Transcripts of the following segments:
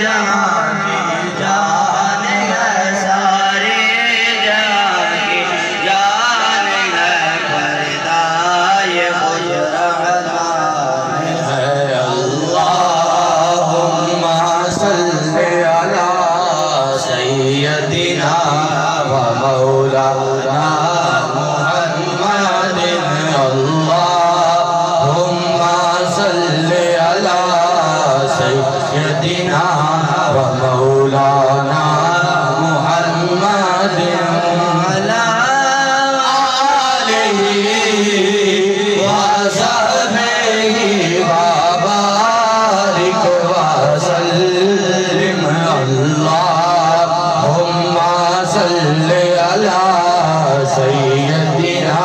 جہاں کی جان ہے، سارے جہاں کی جان ہے، پردہ یہ خود رحمان ہے۔ اللہم صلی علی سیدنا و مولانا محمد، اللہم صلی علی سیدنا و مولانا محمد، وعلی آلہ وصحبہ وبارک وسلم۔ اللہم صلی علی سیدنا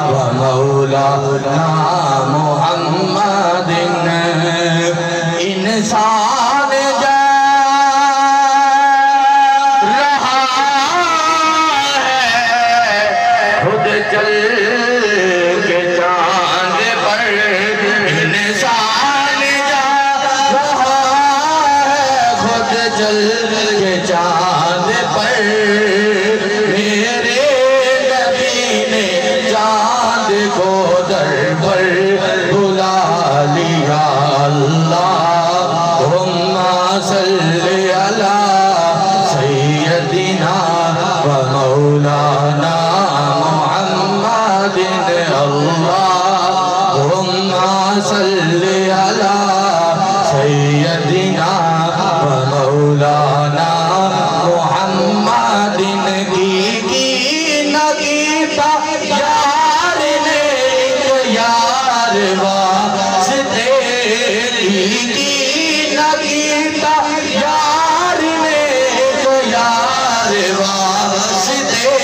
و مولانا محمد۔ انسان جا رہا ہے خود چل کے چاند پر، انسان جا رہا ہے خود چل کے چاند پر، میرے نبی نے چاند کو در پر بلا لیا۔ اللہم صلی علی سیدنا و مولانا محمد، اللہم صلی علی سیدنا و مولانا محمد۔ کی نگیتا یار نے یار واسطے، کی نگیتا یار نے یار واسطے،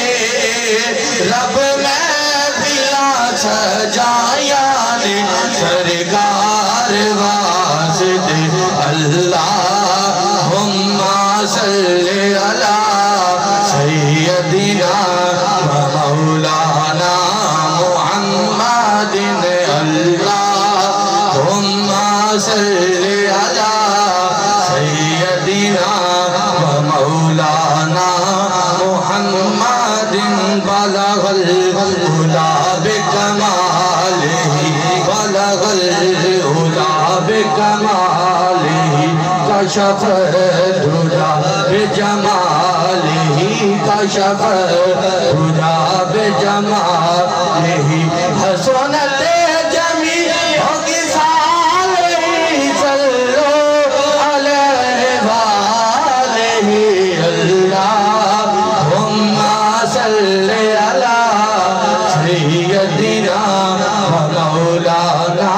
رب میں بلا سجایا نے سرکار واسطے۔ اللہم صلی علی سیدنا و مولانا محمد، اللہم صلی علی سیدنا و مولانا محمد۔ بلغ العلا بکمالہ، بلغ العلا بکمالہ، کشف الدجا بجمالہ، کشف الدجا بجمالہ، حسنت جمیع خصالہ، صلو علیہ وآلہ۔ اللہم صلی علی سیدنا و مولانا